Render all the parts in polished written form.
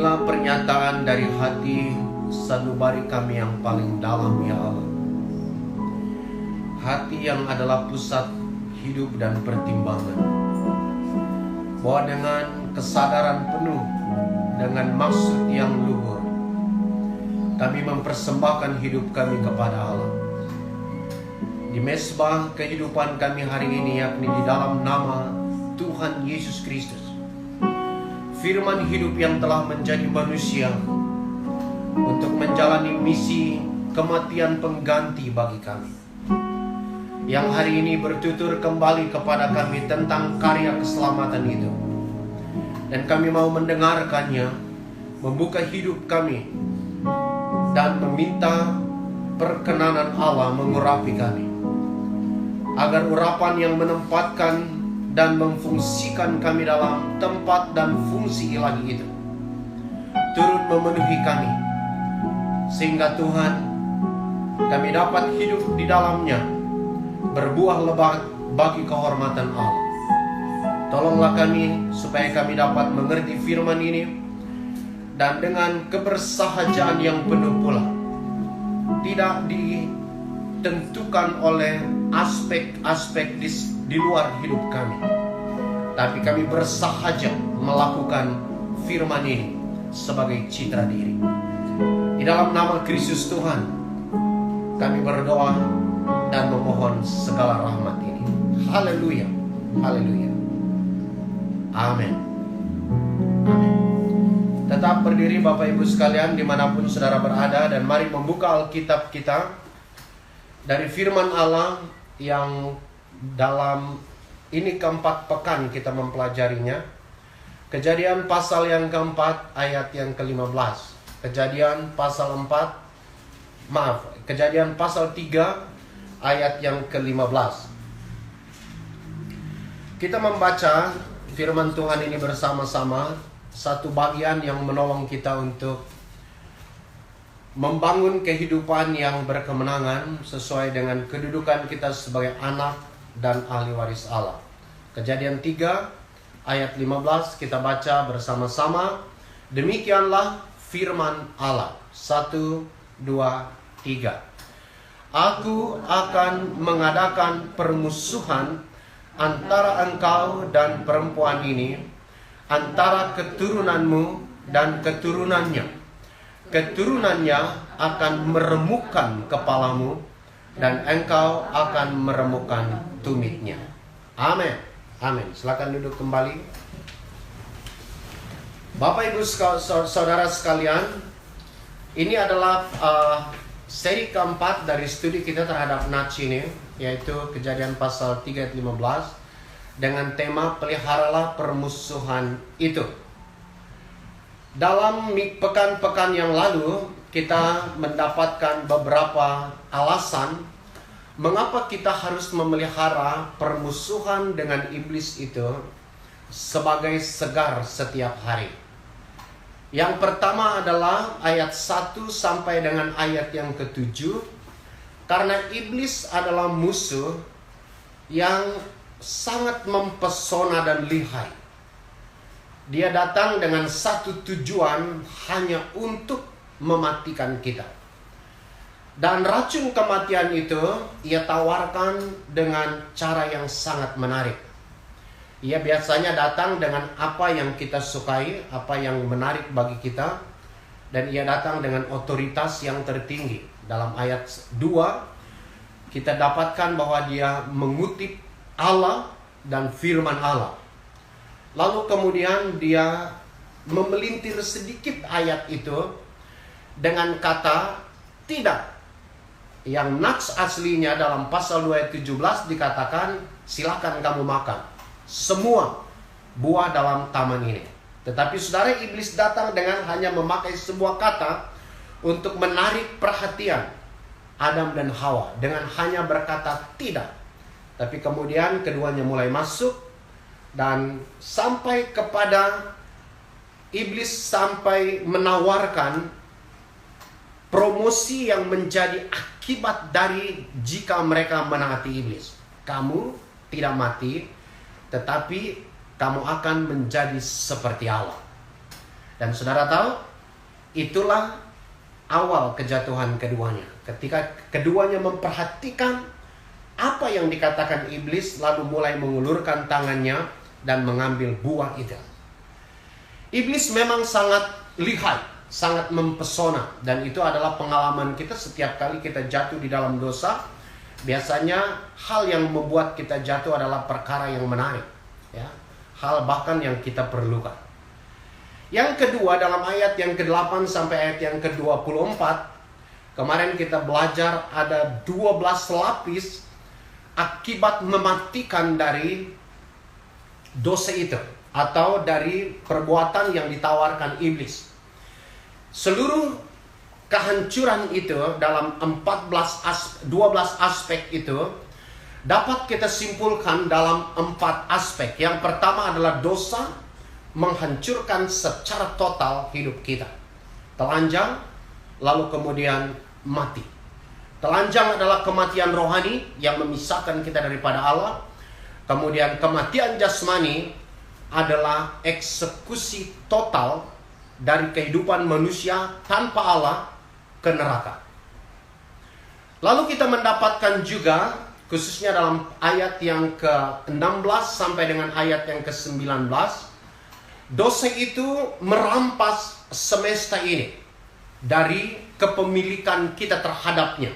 Inilah pernyataan dari hati sanubari kami yang paling dalam, ya Allah. Hati yang adalah pusat hidup dan pertimbangan, bahwa dengan kesadaran penuh, dengan maksud yang luhur, kami mempersembahkan hidup kami kepada Allah. Di mesbah kehidupan kami hari ini, yakni di dalam nama Tuhan Yesus Kristus, firman hidup yang telah menjadi manusia untuk menjalani misi kematian pengganti bagi kami, yang hari ini bertutur kembali kepada kami tentang karya keselamatan itu. Dan kami mau mendengarkannya, membuka hidup kami, dan meminta perkenanan Allah mengurapi kami, agar urapan yang menempatkan dan memfungsikan kami dalam tempat dan fungsi ilahi itu turut memenuhi kami, sehingga Tuhan, kami dapat hidup di dalamnya, berbuah lebat bagi kehormatan Allah. Tolonglah kami supaya kami dapat mengerti firman ini, dan dengan kebersahajaan yang penuh pula, tidak ditentukan oleh aspek-aspek di luar hidup kami, tapi kami bersahaja melakukan firman ini sebagai citra diri. Di dalam nama Kristus Tuhan, kami berdoa dan memohon segala rahmat ini. Haleluya, haleluya, amin, amin. Tetap berdiri Bapak Ibu sekalian dimanapun saudara berada, dan mari membuka Alkitab kita dari firman Allah yang dalam ini keempat pekan kita mempelajarinya. Kejadian pasal yang keempat ayat yang ke-15. Kejadian pasal 3 ayat yang ke-15. Kita membaca firman Tuhan ini bersama-sama, satu bagian yang menolong kita untuk membangun kehidupan yang berkemenangan sesuai dengan kedudukan kita sebagai anak dan ahli waris Allah. Kejadian 3 ayat 15 kita baca bersama-sama. Demikianlah firman Allah. 1, 2, 3. Aku akan mengadakan permusuhan antara engkau dan perempuan ini, antara keturunanmu dan keturunannya. Keturunannya akan meremukkan kepalamu, dan engkau akan meremukkan tumitnya. Amin, amin. Silakan duduk kembali. Bapak Ibu saudara sekalian, ini adalah seri keempat dari studi kita terhadap Nats ini, yaitu Kejadian pasal 3 ayat 15, dengan tema peliharalah permusuhan itu. Dalam pekan-pekan yang lalu, kita mendapatkan beberapa alasan mengapa kita harus memelihara permusuhan dengan iblis itu sebagai segar setiap hari. Yang pertama adalah ayat 1 sampai dengan ayat yang ke-7. Karena iblis adalah musuh yang sangat mempesona dan lihai. Dia datang dengan satu tujuan, hanya untuk mematikan kita. Dan racun kematian itu ia tawarkan dengan cara yang sangat menarik. Ia biasanya datang dengan apa yang kita sukai, apa yang menarik bagi kita, dan ia datang dengan otoritas yang tertinggi. Dalam ayat 2 kita dapatkan bahwa dia mengutip Allah dan firman Allah. Lalu kemudian dia memelintir sedikit ayat itu dengan kata tidak. Yang nats aslinya dalam pasal 2 ayat 17 dikatakan, silakan kamu makan semua buah dalam taman ini. Tetapi saudara, iblis datang dengan hanya memakai sebuah kata untuk menarik perhatian Adam dan Hawa, dengan hanya berkata tidak. Tapi kemudian keduanya mulai masuk, dan sampai kepada iblis sampai menawarkan promosi yang menjadi akibat dari jika mereka menaati iblis. Kamu tidak mati, tetapi kamu akan menjadi seperti Allah. Dan saudara tahu, itulah awal kejatuhan keduanya. Ketika keduanya memperhatikan apa yang dikatakan iblis, lalu mulai mengulurkan tangannya dan mengambil buah itu. Iblis memang sangat lihai, sangat mempesona, dan itu adalah pengalaman kita setiap kali kita jatuh di dalam dosa. Biasanya hal yang membuat kita jatuh adalah perkara yang menarik, ya, hal bahkan yang kita perlukan. Yang kedua, dalam ayat yang ke-8 sampai ayat yang ke-24, kemarin kita belajar ada 12 lapis akibat mematikan dari dosa itu, atau dari perbuatan yang ditawarkan iblis. Seluruh kehancuran itu dalam 12 aspek itu dapat kita simpulkan dalam 4 aspek. Yang pertama adalah dosa menghancurkan secara total hidup kita. Telanjang, lalu kemudian mati. Telanjang adalah kematian rohani yang memisahkan kita daripada Allah. Kemudian kematian jasmani adalah eksekusi total dari kehidupan manusia tanpa Allah ke neraka. Lalu kita mendapatkan juga, khususnya dalam ayat yang ke-16 sampai dengan ayat yang ke-19, dosa itu merampas semesta ini dari kepemilikan kita terhadapnya.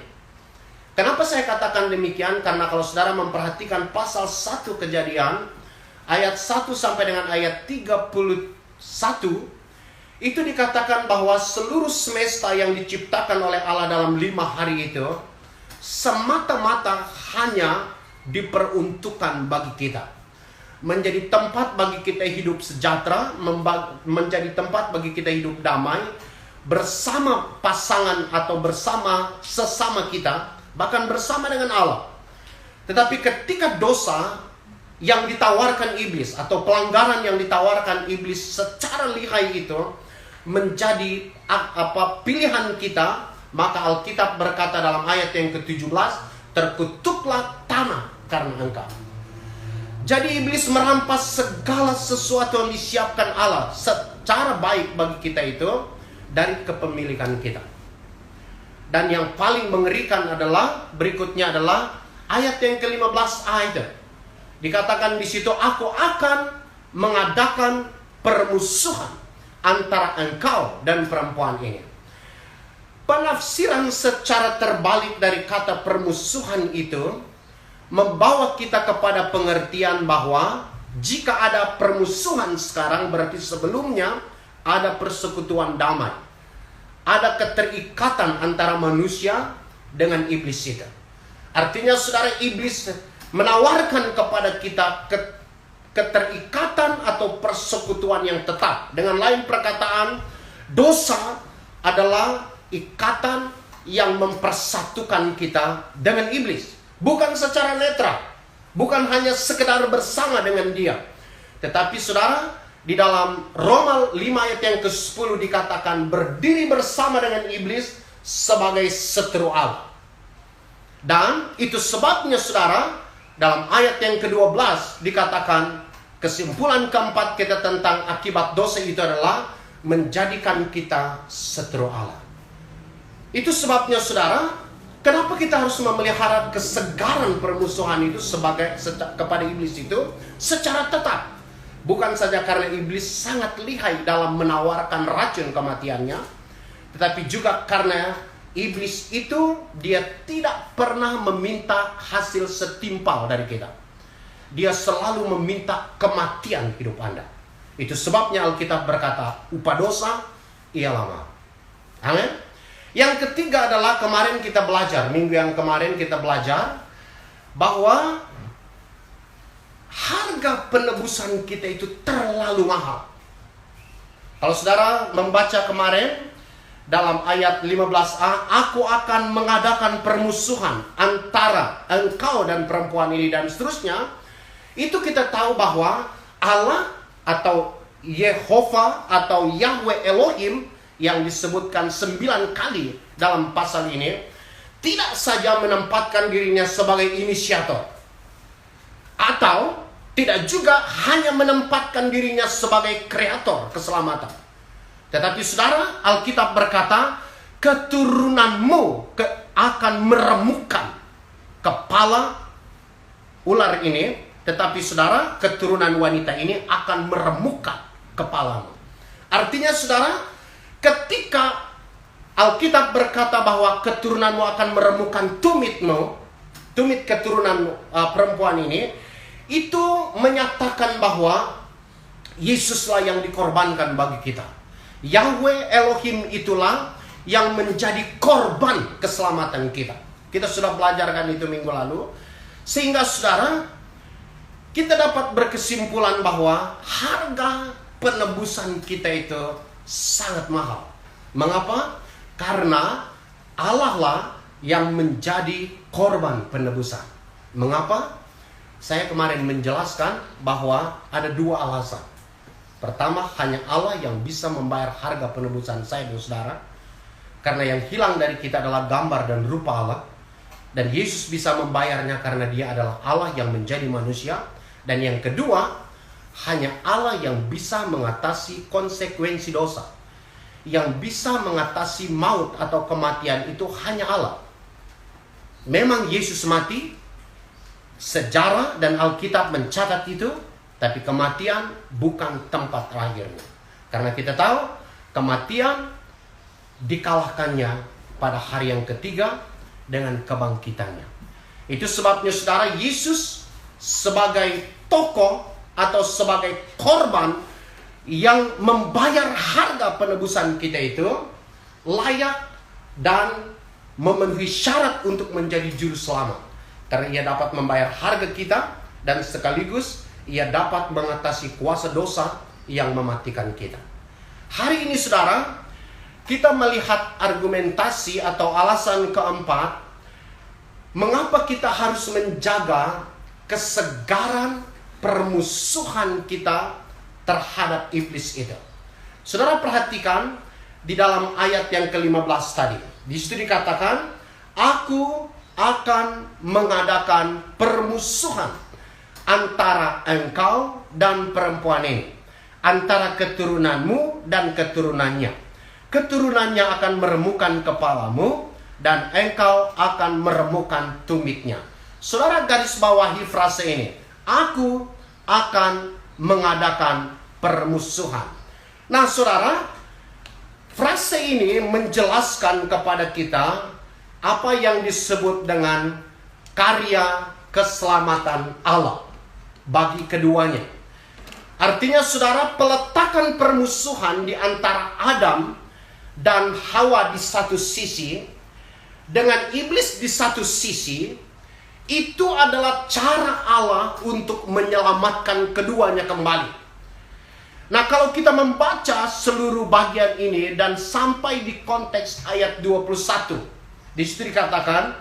Kenapa saya katakan demikian? Karena kalau saudara memperhatikan pasal 1 Kejadian, ayat 1 sampai dengan ayat 31, itu dikatakan bahwa seluruh semesta yang diciptakan oleh Allah dalam 5 hari itu semata-mata hanya diperuntukkan bagi kita, menjadi tempat bagi kita hidup sejahtera, menjadi tempat bagi kita hidup damai bersama pasangan atau bersama sesama kita, bahkan bersama dengan Allah. Tetapi ketika dosa yang ditawarkan iblis atau pelanggaran yang ditawarkan iblis secara lihai itu menjadi pilihan kita, maka Alkitab berkata dalam ayat yang ke-17, terkutuklah tanah karena engkau. Jadi iblis merampas segala sesuatu yang disiapkan Allah secara baik bagi kita itu dari kepemilikan kita. Dan yang paling mengerikan adalah berikutnya adalah ayat yang ke-15a itu. Dikatakan di situ, aku akan mengadakan permusuhan antara engkau dan perempuan ini. Penafsiran secara terbalik dari kata permusuhan itu membawa kita kepada pengertian bahwa jika ada permusuhan sekarang, berarti sebelumnya ada persekutuan damai. Ada keterikatan antara manusia dengan iblis itu. Artinya saudara, iblis menawarkan kepada kita keterikatan atau persekutuan yang tetap. Dengan lain perkataan, dosa adalah ikatan yang mempersatukan kita dengan iblis. Bukan secara netral, bukan hanya sekedar bersama dengan dia. Tetapi saudara, di dalam Roma 5 ayat yang ke-10 dikatakan berdiri bersama dengan iblis sebagai seteru Allah. Dan itu sebabnya saudara, dalam ayat yang ke-12 dikatakan kesimpulan keempat kita tentang akibat dosa itu adalah menjadikan kita seteru Allah. Itu sebabnya saudara, kenapa kita harus memelihara kesegaran permusuhan itu kepada iblis itu secara tetap. Bukan saja karena iblis sangat lihai dalam menawarkan racun kematiannya, tetapi juga karena iblis itu dia tidak pernah meminta hasil setimpal dari kita. Dia selalu meminta kematian hidup Anda. Itu sebabnya Alkitab berkata, upah dosa ialah maut. Amin. Yang ketiga adalah kemarin kita belajar, minggu yang kemarin kita belajar bahwa harga penebusan kita itu terlalu mahal. Kalau saudara membaca kemarin dalam ayat 15a, aku akan mengadakan permusuhan antara engkau dan perempuan ini dan seterusnya. Itu kita tahu bahwa Allah atau Yehova atau Yahweh Elohim yang disebutkan 9 kali dalam pasal ini tidak saja menempatkan dirinya sebagai inisiator, atau tidak juga hanya menempatkan dirinya sebagai kreator keselamatan, Tetapi saudara, Alkitab berkata, keturunanmu akan meremukkan kepala ular ini. Tetapi saudara, keturunan wanita ini akan meremukkan kepalamu. Artinya saudara, ketika Alkitab berkata bahwa keturunanmu akan meremukkan tumitmu, tumit keturunan perempuan ini, itu menyatakan bahwa Yesuslah yang dikorbankan bagi kita. Yahweh Elohim itulah yang menjadi korban keselamatan kita. Kita sudah belajarkan itu minggu lalu. Sehingga saudara, kita dapat berkesimpulan bahwa harga penebusan kita itu sangat mahal. Mengapa? Karena Allah lah yang menjadi korban penebusan. Mengapa? Saya kemarin menjelaskan bahwa ada dua alasan. Pertama, hanya Allah yang bisa membayar harga penebusan saya dan saudara. Karena yang hilang dari kita adalah gambar dan rupa Allah. Dan Yesus bisa membayarnya karena dia adalah Allah yang menjadi manusia. Dan yang kedua, hanya Allah yang bisa mengatasi konsekuensi dosa. Yang bisa mengatasi maut atau kematian itu hanya Allah. Memang Yesus mati, sejarah dan Alkitab mencatat itu, tapi kematian bukan tempat terakhirnya. Karena kita tahu kematian dikalahkannya pada hari yang ketiga dengan kebangkitannya. Itu sebabnya saudara, Yesus sebagai tokoh atau sebagai korban yang membayar harga penebusan kita itu layak dan memenuhi syarat untuk menjadi juru selamat. Karena ia dapat membayar harga kita dan sekaligus ia dapat mengatasi kuasa dosa yang mematikan kita. Hari ini saudara, kita melihat argumentasi atau alasan keempat, mengapa kita harus menjaga kesegaran permusuhan kita terhadap iblis itu. Saudara perhatikan di dalam ayat yang ke-15 tadi. Di situ dikatakan, aku akan mengadakan permusuhan antara engkau dan perempuan ini, antara keturunanmu dan keturunannya. Keturunannya akan meremukkan kepalamu dan engkau akan meremukkan tumitnya. Saudara garis bawahi frase ini, aku akan mengadakan permusuhan. Nah saudara, frase ini menjelaskan kepada kita apa yang disebut dengan karya keselamatan Allah bagi keduanya. Artinya saudara, peletakan permusuhan di antara Adam dan Hawa di satu sisi dengan iblis di satu sisi, itu adalah cara Allah untuk menyelamatkan keduanya kembali. Nah, kalau kita membaca seluruh bagian ini dan sampai di konteks ayat 21, di situ dikatakan,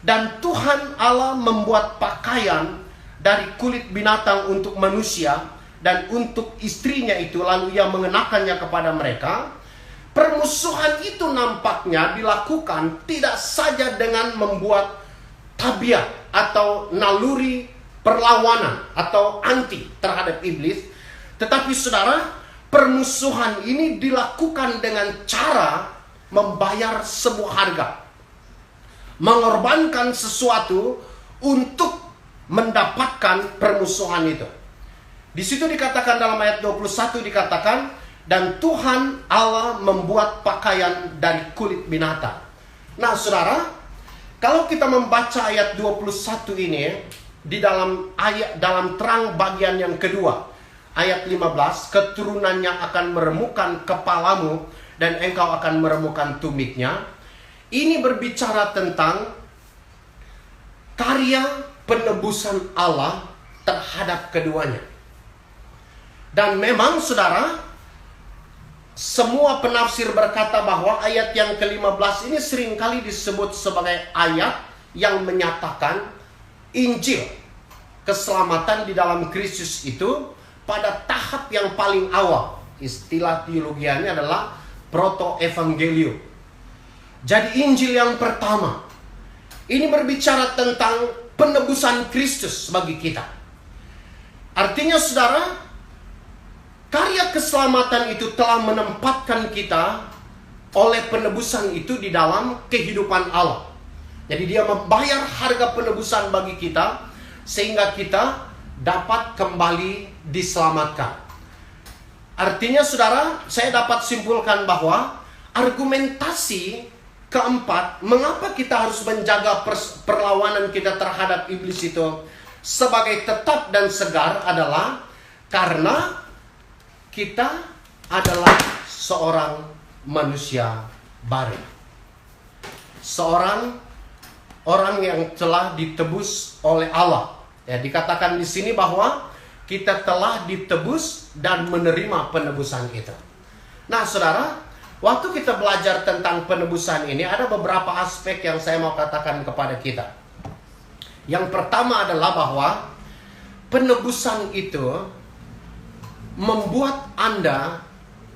dan Tuhan Allah membuat pakaian dari kulit binatang untuk manusia dan untuk istrinya itu, lalu ia mengenakannya kepada mereka. Permusuhan itu nampaknya dilakukan tidak saja dengan membuat tabiat atau naluri perlawanan atau anti terhadap iblis, tetapi saudara, permusuhan ini dilakukan dengan cara membayar sebuah harga, mengorbankan sesuatu untuk mendapatkan permusuhan itu. Di situ dikatakan dalam ayat 21 dikatakan, dan Tuhan Allah membuat pakaian dari kulit binatang. Nah saudara, kalau kita membaca ayat 21 ini di dalam terang bagian yang kedua, ayat 15, keturunannya akan meremukkan kepalamu dan engkau akan meremukkan tumitnya. Ini berbicara tentang karya penebusan Allah terhadap keduanya. Dan memang saudara, semua penafsir berkata bahwa ayat yang ke-15 ini seringkali disebut sebagai ayat yang menyatakan Injil, keselamatan di dalam Kristus itu pada tahap yang paling awal. Istilah teologianya adalah proto-evangelium. Jadi Injil yang pertama ini berbicara tentang penebusan Kristus bagi kita. Artinya saudara, karya keselamatan itu telah menempatkan kita oleh penebusan itu di dalam kehidupan Allah. Jadi dia membayar harga penebusan bagi kita sehingga kita dapat kembali diselamatkan. Artinya saudara, saya dapat simpulkan bahwa argumentasi keempat, mengapa kita harus menjaga perlawanan kita terhadap iblis itu sebagai tetap dan segar adalah karena kita adalah seorang manusia baru. Seorang orang yang telah ditebus oleh Allah. Ya, dikatakan di sini bahwa kita telah ditebus dan menerima penebusan itu. Nah, saudara, waktu kita belajar tentang penebusan ini, ada beberapa aspek yang saya mau katakan kepada kita. Yang pertama adalah bahwa penebusan itu membuat Anda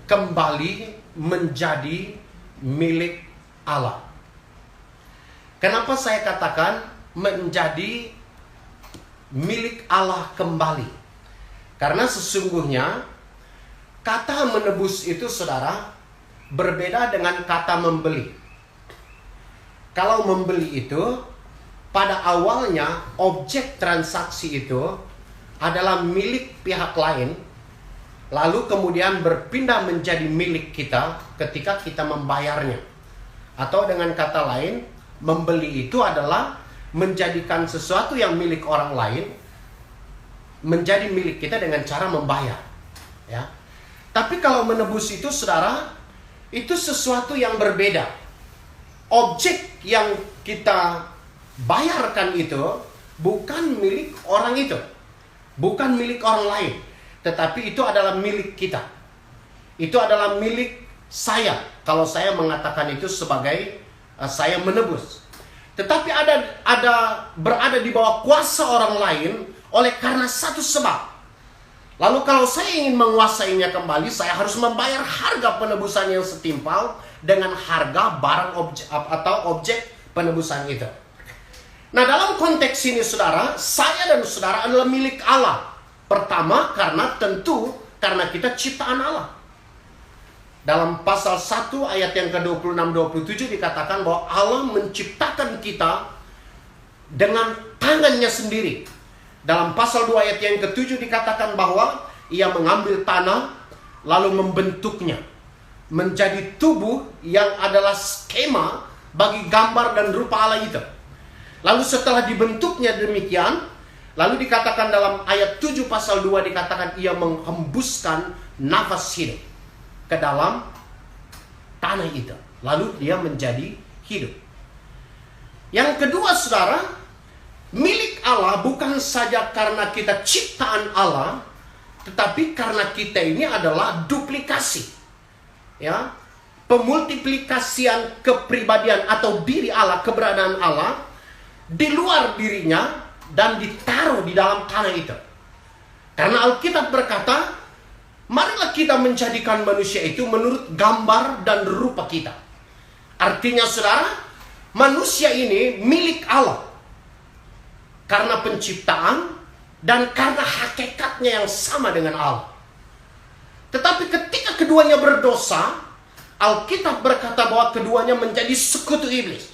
kembali menjadi milik Allah. Kenapa saya katakan menjadi milik Allah kembali? Karena sesungguhnya kata menebus itu, saudara, berbeda dengan kata membeli. Kalau membeli itu, pada awalnya objek transaksi itu adalah milik pihak lain, lalu kemudian berpindah menjadi milik kita ketika kita membayarnya. Atau dengan kata lain, membeli itu adalah menjadikan sesuatu yang milik orang lain menjadi milik kita dengan cara membayar. Ya. Tapi kalau menebus itu, saudara, itu sesuatu yang berbeda. Objek yang kita bayarkan itu bukan milik orang itu, bukan milik orang lain, tetapi itu adalah milik kita. Itu adalah milik saya. Kalau saya mengatakan itu sebagai saya menebus. Tetapi berada di bawah kuasa orang lain oleh karena satu sebab. Lalu kalau saya ingin menguasainya kembali, saya harus membayar harga penebusan yang setimpal dengan harga barang atau objek penebusan itu. Nah, dalam konteks ini, saudara, saya dan saudara adalah milik Allah. Pertama, karena kita ciptaan Allah. Dalam pasal 1 ayat yang ke-26-27 dikatakan bahwa Allah menciptakan kita dengan tangannya sendiri. Dalam pasal 2 ayat yang ke-7 dikatakan bahwa ia mengambil tanah lalu membentuknya menjadi tubuh yang adalah skema bagi gambar dan rupa Allah itu. Lalu setelah dibentuknya demikian, lalu dikatakan dalam ayat 7 pasal 2 dikatakan ia menghembuskan nafas hidup ke dalam tanah itu. Lalu dia menjadi hidup. Yang kedua, saudara, milik Allah bukan saja karena kita ciptaan Allah, tetapi karena kita ini adalah duplikasi. Ya, pemultiplikasian kepribadian atau diri Allah, keberadaan Allah di luar dirinya dan ditaruh di dalam tanah itu. Karena Alkitab berkata, marilah kita menjadikan manusia itu menurut gambar dan rupa kita. Artinya, saudara, manusia ini milik Allah karena penciptaan dan karena hakikatnya yang sama dengan Allah. Tetapi ketika keduanya berdosa, Alkitab berkata bahwa keduanya menjadi sekutu iblis.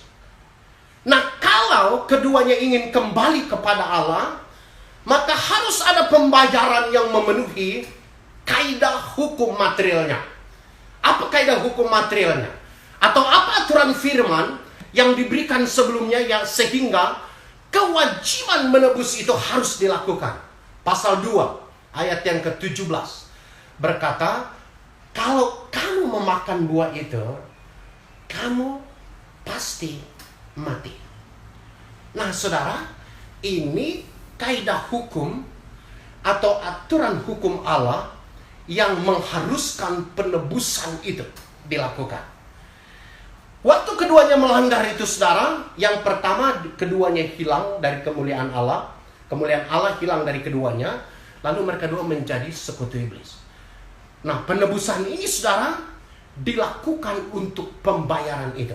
Nah, kalau keduanya ingin kembali kepada Allah, maka harus ada pembayaran yang memenuhi kaidah hukum materialnya. Apa kaidah hukum materialnya? Atau apa aturan firman yang diberikan sebelumnya yang sehingga kewajiban menebus itu harus dilakukan? Pasal 2 ayat yang ke-17 berkata, kalau kamu memakan buah itu, kamu pasti mati. Nah, saudara, ini kaidah hukum atau aturan hukum Allah yang mengharuskan penebusan itu dilakukan. Waktu keduanya melanggar itu, saudara, yang pertama keduanya hilang dari kemuliaan Allah. Kemuliaan Allah hilang dari keduanya, lalu mereka dua menjadi sekutu iblis. Nah, penebusan ini, saudara, dilakukan untuk pembayaran itu.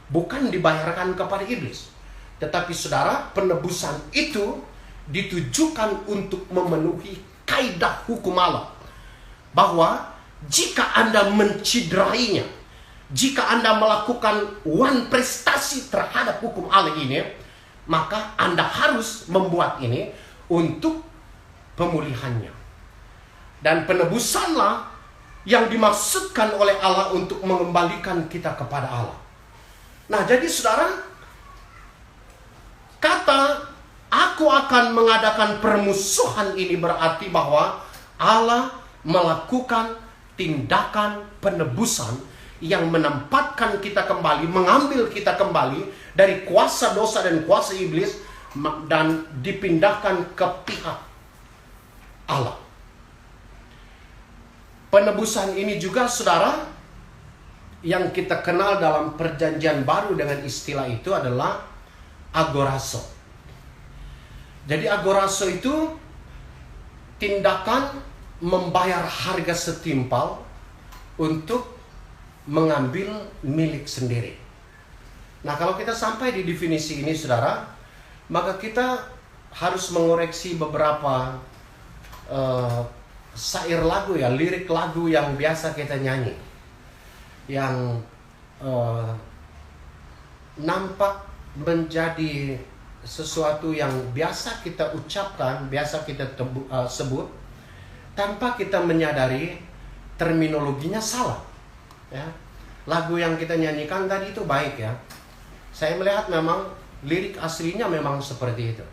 Bukan dibayarkan kepada iblis. Tetapi, saudara, penebusan itu ditujukan untuk memenuhi kaidah hukum Allah. bahwa jika Anda menciderainya, jika Anda melakukan prestasi terhadap hukum Allah ini, maka Anda harus membuat ini untuk pemulihannya. Dan penebusanlah yang dimaksudkan oleh Allah untuk mengembalikan kita kepada Allah. Nah, jadi saudara, kata aku akan mengadakan permusuhan ini berarti bahwa Allah melakukan tindakan penebusan yang menempatkan kita kembali, mengambil kita kembali dari kuasa dosa dan kuasa iblis dan dipindahkan ke pihak Allah. Penebusan ini juga saudara yang kita kenal dalam perjanjian baru dengan istilah itu adalah agorazo. Jadi agorazo itu tindakan membayar harga setimpal untuk mengambil milik sendiri. Nah, kalau kita sampai di definisi ini saudara, maka kita harus mengoreksi beberapa syair lagu ya, lirik lagu yang biasa kita nyanyi, yang nampak menjadi sesuatu yang biasa kita ucapkan, biasa kita sebut, tanpa kita menyadari terminologinya salah. Ya, lagu yang kita nyanyikan tadi itu baik ya. Saya melihat memang lirik aslinya memang seperti itu,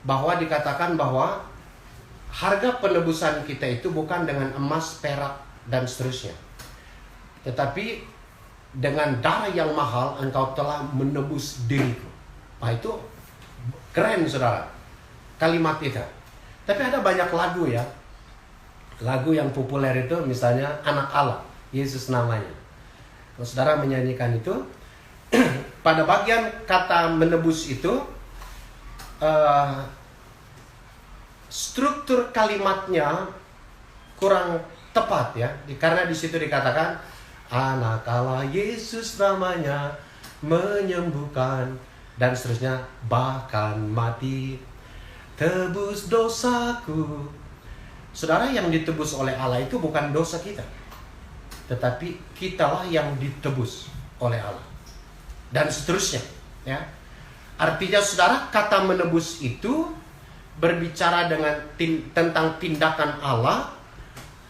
bahwa dikatakan bahwa harga penebusan kita itu bukan dengan emas, perak, dan seterusnya, tetapi dengan darah yang mahal engkau telah menebus diriku. Nah, itu keren saudara, kalimat itu. Tapi ada banyak lagu ya, lagu yang populer itu misalnya Anak Allah, Yesus namanya. Kalau saudara menyanyikan itu, pada bagian kata menebus itu, struktur kalimatnya kurang tepat ya, karena di situ dikatakan Anak Allah, Yesus namanya, menyembuhkan, dan seterusnya, bahkan mati tebus dosaku. Saudara, yang ditebus oleh Allah itu bukan dosa kita, tetapi kitalah yang ditebus oleh Allah, dan seterusnya ya. Artinya saudara, kata menebus itu berbicara tentang tindakan Allah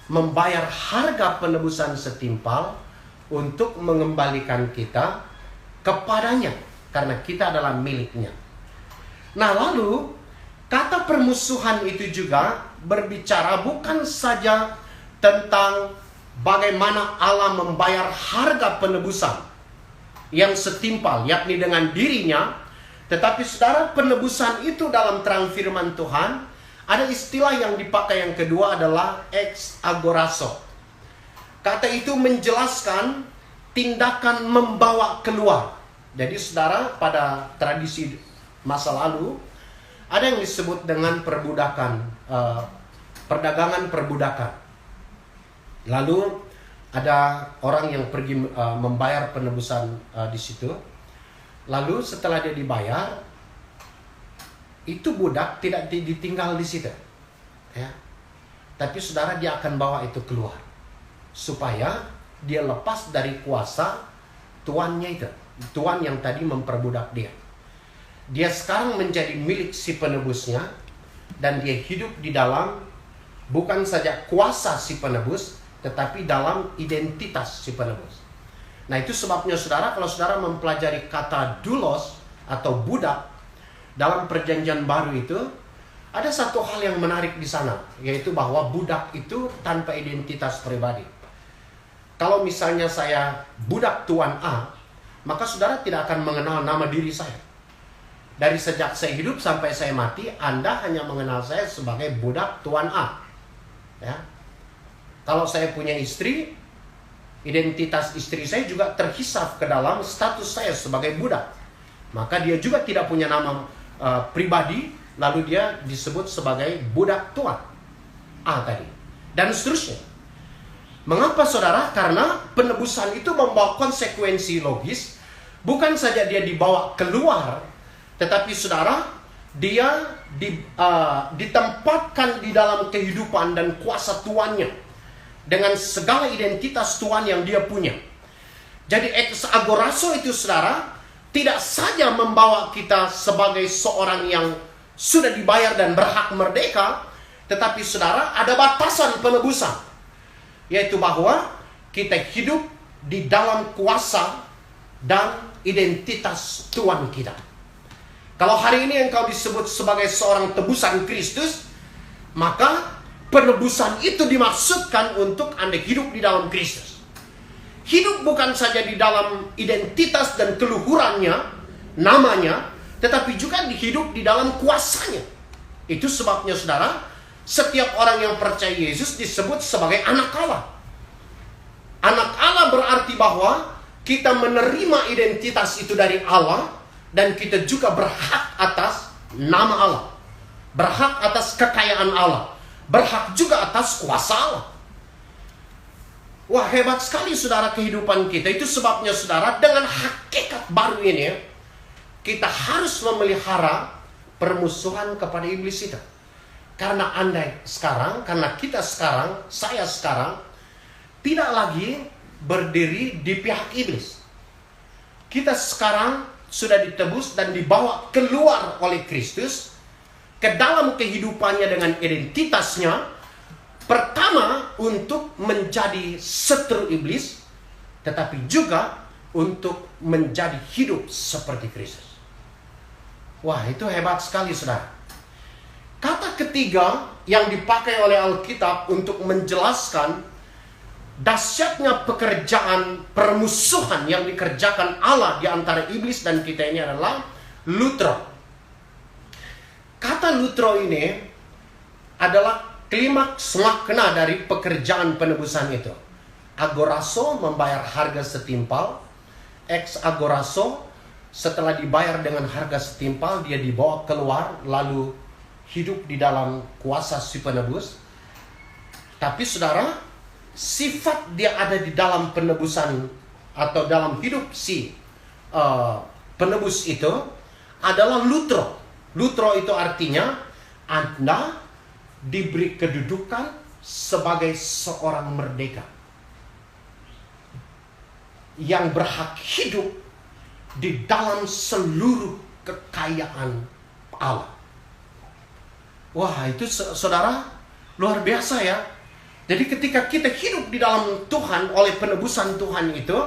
membayar harga penebusan setimpal untuk mengembalikan kita kepadanya, karena kita adalah miliknya. Nah, lalu kata permusuhan itu juga berbicara bukan saja tentang bagaimana Allah membayar harga penebusan yang setimpal, yakni dengan dirinya, tetapi saudara, penebusan itu dalam terang firman Tuhan, ada istilah yang dipakai yang kedua adalah ex agorazo. Kata itu menjelaskan tindakan membawa keluar. Jadi saudara, pada tradisi masa lalu ada yang disebut dengan perbudakan, perdagangan perbudakan. Lalu ada orang yang pergi membayar penebusan di situ. Lalu setelah dia dibayar, itu budak tidak ditinggal di situ, ya. Tapi saudara, dia akan bawa itu keluar supaya dia lepas dari kuasa tuannya itu, tuan yang tadi memperbudak dia. Dia sekarang menjadi milik si penebusnya, dan dia hidup di dalam bukan saja kuasa si penebus, tetapi dalam identitas si penebus. Nah, itu sebabnya saudara, kalau saudara mempelajari kata doulos atau budak dalam perjanjian baru itu, ada satu hal yang menarik di sana, yaitu bahwa budak itu tanpa identitas pribadi. Kalau misalnya saya budak tuan A, maka saudara tidak akan mengenal nama diri saya. Dari sejak saya hidup sampai saya mati, Anda hanya mengenal saya sebagai budak tuan A, ya. Kalau saya punya istri, identitas istri saya juga terhisap ke dalam status saya sebagai budak. Maka dia juga tidak punya nama pribadi, lalu dia disebut sebagai budak tuan A tadi, dan seterusnya. Mengapa saudara? Karena penebusan itu membawa konsekuensi logis. Bukan saja dia dibawa keluar, tetapi saudara, dia ditempatkan di dalam kehidupan dan kuasa tuannya. dengan segala identitas Tuhan yang dia punya. Jadi ex agorazo itu saudara, tidak saja membawa kita sebagai seorang yang sudah dibayar dan berhak merdeka, tetapi saudara ada batasan penebusan, yaitu bahwa kita hidup di dalam kuasa dan identitas Tuhan kita. Kalau hari ini engkau disebut sebagai seorang tebusan Kristus, maka penebusan itu dimaksudkan untuk Anda hidup di dalam Kristus. Hidup bukan saja di dalam identitas dan keluhurannya, namanya, tetapi juga hidup di dalam kuasanya. Itu sebabnya saudara, setiap orang yang percaya Yesus disebut sebagai anak Allah. Anak Allah berarti bahwa kita menerima identitas itu dari Allah, dan kita juga berhak atas nama Allah, berhak atas kekayaan Allah, berhak juga atas kuasa Allah. Wah, hebat sekali saudara kehidupan kita. Itu sebabnya saudara, dengan hakikat baru ini, kita harus memelihara permusuhan kepada iblis itu. Karena kita sekarang, saya sekarang, tidak lagi berdiri di pihak iblis. Kita sekarang sudah ditebus dan dibawa keluar oleh Kristus ke dalam kehidupannya dengan identitasnya. Pertama, untuk menjadi seteru iblis, tetapi juga untuk menjadi hidup seperti Kristus. Wah, itu hebat sekali saudara. Kata ketiga yang dipakai oleh Alkitab untuk menjelaskan dahsyatnya pekerjaan permusuhan yang dikerjakan Allah di antara iblis dan kita ini adalah lutro. Kata lutro ini adalah klimaks makna dari pekerjaan penebusan itu. Agorazo membayar harga setimpal. Ex agorazo, setelah dibayar dengan harga setimpal, dia dibawa keluar lalu hidup di dalam kuasa si penebus. Tapi saudara, sifat dia ada di dalam penebusan atau dalam hidup si penebus itu adalah lutro. Lutro itu artinya Anda diberi kedudukan sebagai seorang merdeka yang berhak hidup di dalam seluruh kekayaan Allah. Wah, itu saudara luar biasa ya. Jadi ketika kita hidup di dalam Tuhan oleh penebusan Tuhan itu,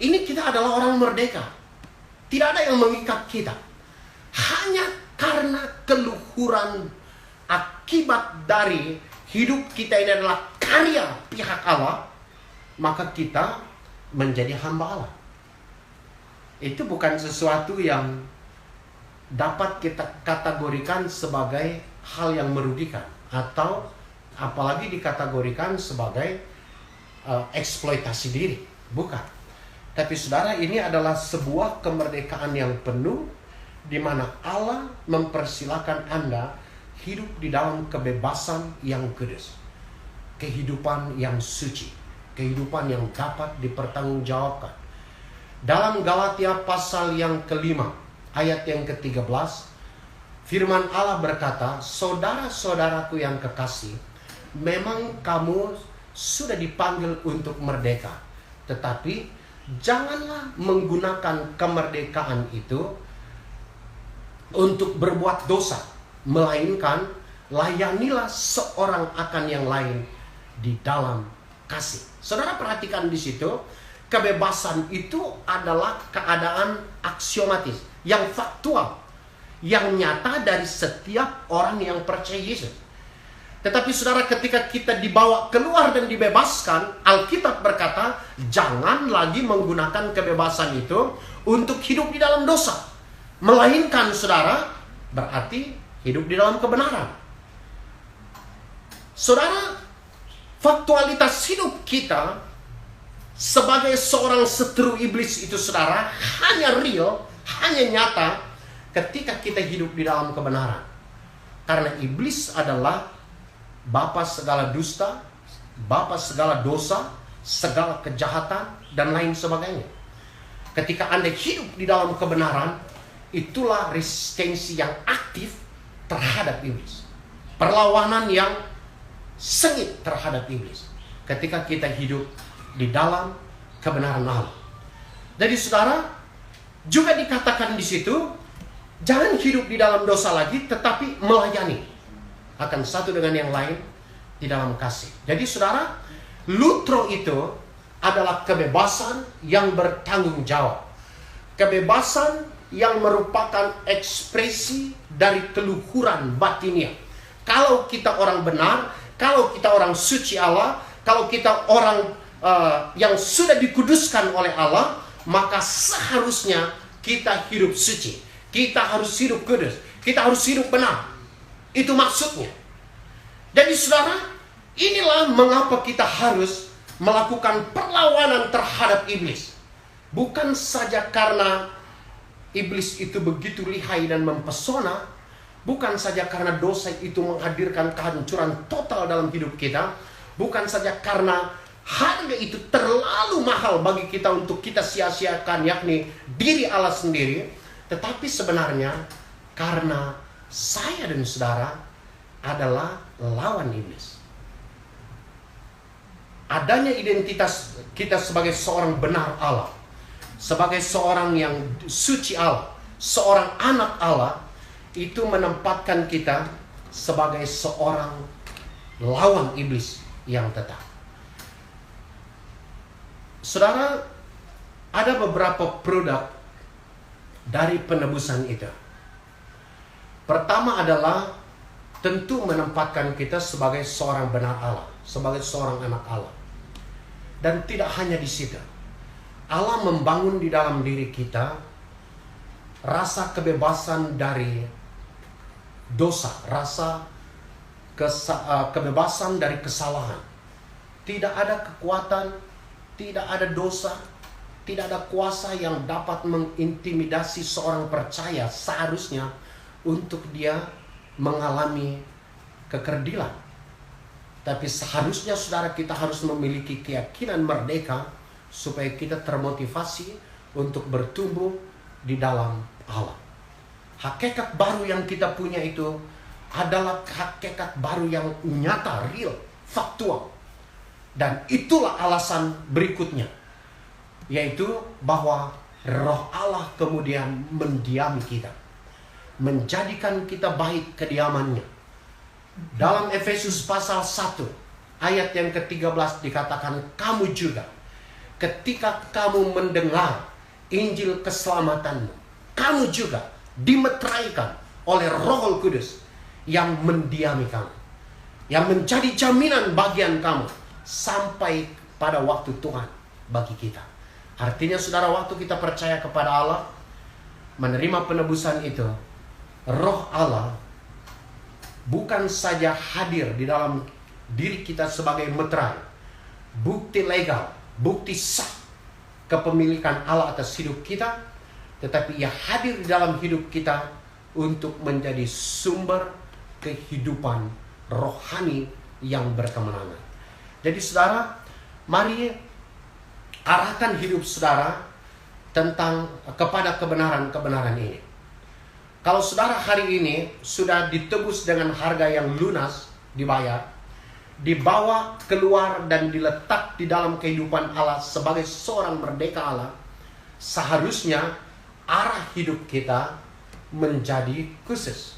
ini kita adalah orang merdeka. Tidak ada yang mengikat kita. Hanya karena keluhuran akibat dari hidup kita ini adalah karya pihak Allah, maka kita menjadi hamba Allah. Itu bukan sesuatu yang dapat kita kategorikan sebagai hal yang merugikan, atau apalagi dikategorikan sebagai eksploitasi diri. Bukan. Tapi saudara, ini adalah sebuah kemerdekaan yang penuh, di mana Allah mempersilakan Anda hidup di dalam kebebasan yang kudus, kehidupan yang suci, kehidupan yang dapat dipertanggungjawabkan. Dalam Galatia pasal yang kelima, ayat yang ke-13, firman Allah berkata, saudara-saudaraku yang kekasih, memang kamu sudah dipanggil untuk merdeka, tetapi janganlah menggunakan kemerdekaan itu untuk berbuat dosa, melainkan layanilah seorang akan yang lain di dalam kasih. Saudara perhatikan di situ, kebebasan itu adalah keadaan aksiomatis, yang faktual, yang nyata dari setiap orang yang percaya Yesus. Tetapi saudara, ketika kita dibawa keluar dan dibebaskan, Alkitab berkata, jangan lagi menggunakan kebebasan itu untuk hidup di dalam dosa, melainkan saudara, berarti hidup di dalam kebenaran. Saudara, faktualitas hidup kita sebagai seorang seteru iblis itu saudara, hanya real, hanya nyata ketika kita hidup di dalam kebenaran. Karena iblis adalah bapa segala dusta, bapa segala dosa, segala kejahatan, dan lain sebagainya. Ketika Anda hidup di dalam kebenaran, itulah resistensi yang aktif terhadap iblis, perlawanan yang sengit terhadap iblis. ketika kita hidup di dalam kebenaran Allah. Jadi saudara, juga dikatakan di situ, jangan hidup di dalam dosa lagi, tetapi melayani akan satu dengan yang lain di dalam kasih. Jadi saudara, lutro itu adalah kebebasan yang bertanggung jawab. Kebebasan yang merupakan ekspresi dari keluhuran batiniah. Kalau kita orang benar, kalau kita orang suci Allah, kalau kita orang yang sudah dikuduskan oleh Allah, maka seharusnya kita hidup suci. Kita harus hidup kudus. Kita harus hidup benar. Itu maksudnya. Jadi saudara, inilah mengapa kita harus melakukan perlawanan terhadap iblis. Bukan saja karena iblis itu begitu lihai dan mempesona. Bukan saja karena dosa itu menghadirkan kehancuran total dalam hidup kita. Bukan saja karena harga itu terlalu mahal bagi kita untuk kita sia-siakan, yakni diri Allah sendiri. Tetapi sebenarnya karena saya dan saudara adalah lawan iblis. Adanya identitas kita sebagai seorang benar Allah, sebagai seorang yang suci Allah, seorang anak Allah, itu menempatkan kita sebagai seorang lawan iblis yang tetap. Saudara, ada beberapa produk dari penebusan itu. Pertama adalah tentu menempatkan kita sebagai seorang benar Allah, sebagai seorang anak Allah. Dan tidak hanya di situ. Allah membangun di dalam diri kita rasa kebebasan dari dosa, rasa kebebasan dari kesalahan. Tidak ada kekuatan, tidak ada dosa, tidak ada kuasa yang dapat mengintimidasi seorang percaya seharusnya untuk dia mengalami kekerdilan. Tapi seharusnya saudara, kita harus memiliki keyakinan merdeka supaya kita termotivasi untuk bertumbuh di dalam Allah. Hakikat baru yang kita punya itu adalah hakikat baru yang nyata, real, faktual. Dan itulah alasan berikutnya, yaitu bahwa Roh Allah kemudian mendiami kita, menjadikan kita baik kediamannya. Dalam Efesus pasal 1 ayat yang ke-13 dikatakan, kamu juga ketika kamu mendengar Injil keselamatanmu, kamu juga dimeteraikan oleh Roh Kudus yang mendiami kamu, yang menjadi jaminan bagian kamu sampai pada waktu Tuhan bagi kita. Artinya saudara, waktu kita percaya kepada Allah, menerima penebusan itu, Roh Allah bukan saja hadir di dalam diri kita sebagai meterai, bukti legal, bukti sah kepemilikan Allah atas hidup kita, tetapi ia hadir di dalam hidup kita untuk menjadi sumber kehidupan rohani yang berkemenangan. Jadi saudara, mari arahkan hidup saudara kepada kebenaran-kebenaran ini. Kalau saudara hari ini sudah ditebus dengan harga yang lunas, dibayar, dibawa keluar dan diletak di dalam kehidupan Allah sebagai seorang merdeka Allah, seharusnya arah hidup kita menjadi khusus.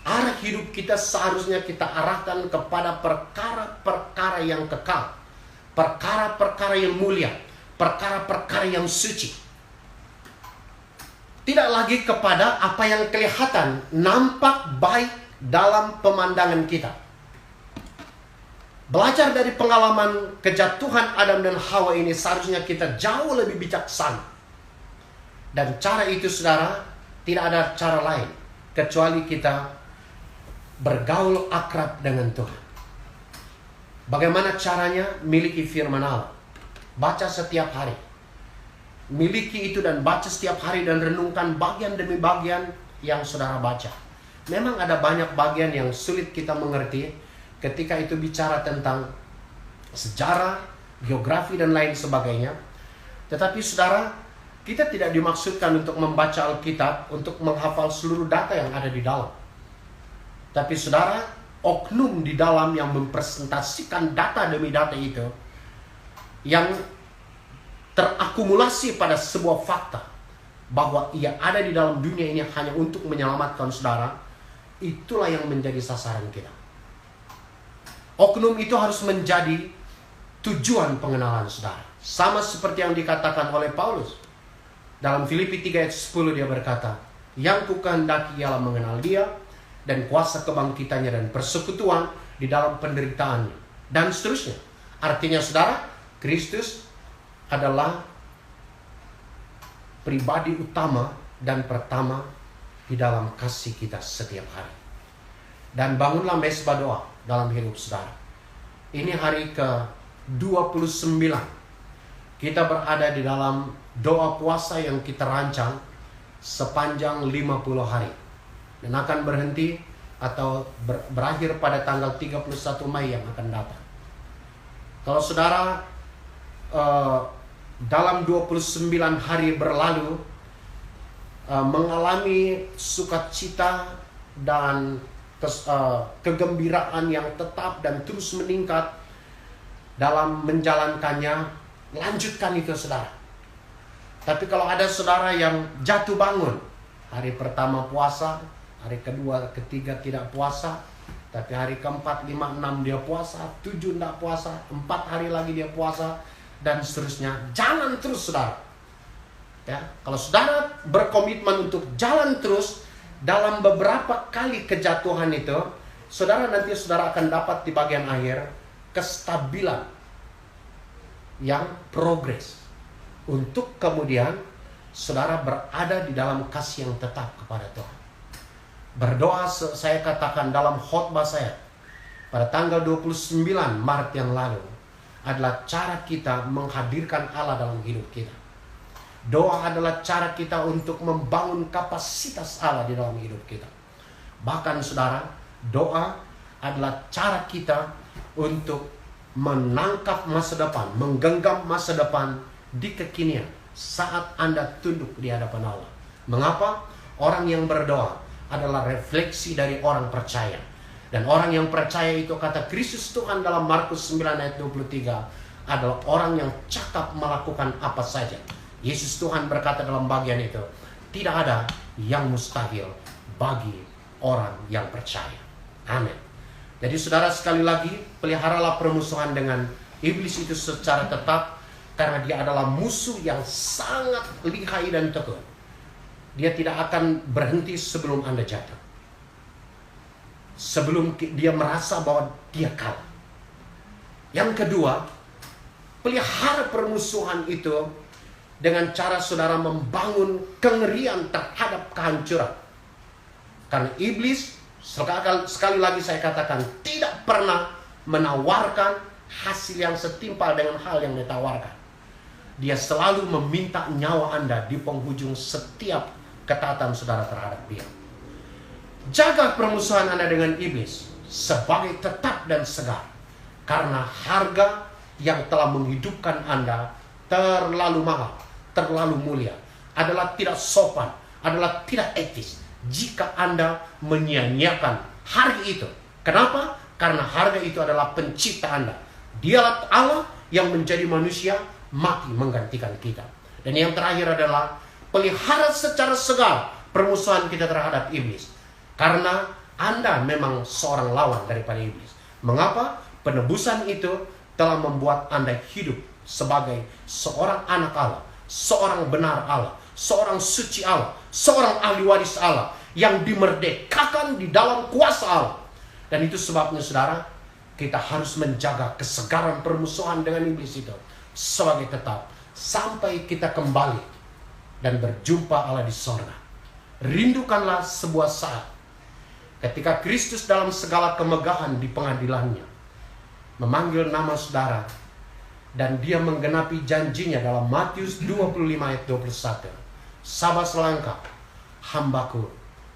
Arah hidup kita seharusnya kita arahkan kepada perkara-perkara yang kekal, perkara-perkara yang mulia, perkara-perkara yang suci. Tidak lagi kepada apa yang kelihatan nampak baik dalam pemandangan kita. Belajar dari pengalaman kejatuhan Adam dan Hawa ini, seharusnya kita jauh lebih bijaksana. Dan cara itu saudara, tidak ada cara lain kecuali kita bergaul akrab dengan Tuhan. Bagaimana caranya? Miliki firman Allah, baca setiap hari. Miliki itu dan baca setiap hari, dan renungkan bagian demi bagian yang saudara baca. Memang ada banyak bagian yang sulit kita mengerti ketika itu bicara tentang sejarah, geografi dan lain sebagainya. Tetapi saudara, kita tidak dimaksudkan untuk membaca Alkitab untuk menghafal seluruh data yang ada di dalam. Tapi saudara, oknum di dalam yang mempresentasikan data demi data itu, yang terakumulasi pada sebuah fakta bahwa ia ada di dalam dunia ini hanya untuk menyelamatkan saudara, itulah yang menjadi sasaran kita. Oknum itu harus menjadi tujuan pengenalan saudara. Sama seperti yang dikatakan oleh Paulus. Dalam Filipi 3 ayat 10 dia berkata, yang kukehendaki ialah mengenal dia dan kuasa kebangkitannya dan persekutuan di dalam penderitaannya. Dan seterusnya. Artinya saudara, Kristus adalah pribadi utama dan pertama di dalam kasih kita setiap hari. Dan bangunlah mesbah doa dalam hidup saudara. Ini hari ke-29. Kita berada di dalam doa puasa yang kita rancang sepanjang 50 hari. Dan akan berhenti atau berakhir pada tanggal 31 Mei yang akan datang. Kalau saudara dalam 29 hari berlalu mengalami sukacita dan kegembiraan yang tetap dan terus meningkat dalam menjalankannya, lanjutkan itu saudara. Tapi kalau ada saudara yang jatuh bangun, hari pertama puasa, hari kedua, ketiga tidak puasa, tapi hari keempat, 5, 6 dia puasa, 7 tidak puasa, 4 hari lagi dia puasa, dan seterusnya. Jalan terus saudara. Ya, kalau saudara berkomitmen untuk jalan terus, dalam beberapa kali kejatuhan itu, saudara nanti saudara akan dapat di bagian akhir kestabilan yang progres. Untuk kemudian saudara berada di dalam kasih yang tetap kepada Tuhan. Berdoa, saya katakan dalam khotbah saya pada tanggal 29 Maret yang lalu, adalah cara kita menghadirkan Allah dalam hidup kita. Doa adalah cara kita untuk membangun kapasitas Allah di dalam hidup kita. Bahkan saudara, doa adalah cara kita untuk menangkap masa depan, menggenggam masa depan di kekinian saat Anda tunduk di hadapan Allah. Mengapa? Orang yang berdoa adalah refleksi dari orang percaya. Dan orang yang percaya itu, kata Kristus Tuhan dalam Markus 9 ayat 23, adalah orang yang cakap melakukan apa saja. Yesus Tuhan berkata dalam bagian itu, tidak ada yang mustahil bagi orang yang percaya. Amin. Jadi saudara, sekali lagi, peliharalah permusuhan dengan iblis itu secara tetap, karena dia adalah musuh yang sangat lihai dan tekun. Dia tidak akan berhenti sebelum Anda jatuh, sebelum dia merasa bahwa dia kalah. Yang kedua, pelihara permusuhan itu dengan cara saudara membangun kengerian terhadap kehancuran. Karena iblis, sekali lagi saya katakan, tidak pernah menawarkan hasil yang setimpal dengan hal yang ditawarkan. Dia selalu meminta nyawa Anda di penghujung setiap ketaatan saudara terhadap dia. Jaga permusuhan Anda dengan iblis sebagai tetap dan segar. Karena harga yang telah menghidupkan Anda terlalu mahal, terlalu mulia, adalah tidak sopan, adalah tidak etis jika Anda menyia-nyiakan harga itu. Kenapa? Karena harga itu adalah pencipta Anda. Dialah Allah yang menjadi manusia, mati menggantikan kita. Dan yang terakhir adalah pelihara secara segar permusuhan kita terhadap iblis. Karena Anda memang seorang lawan daripada iblis. Mengapa? Penebusan itu telah membuat Anda hidup sebagai seorang anak Allah, seorang benar Allah, seorang suci Allah, seorang ahli waris Allah yang dimerdekakan di dalam kuasa Allah. Dan itu sebabnya saudara, kita harus menjaga kesegaran permusuhan dengan iblis itu sebagai tetap sampai kita kembali dan berjumpa Allah di sorga. Rindukanlah sebuah saat ketika Kristus dalam segala kemegahan di pengadilannya memanggil nama saudara, dan dia menggenapi janjinya dalam Matius 25 ayat 21. Sabar selangkah, hambaku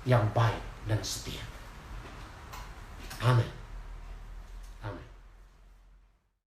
yang baik dan setia. Amin.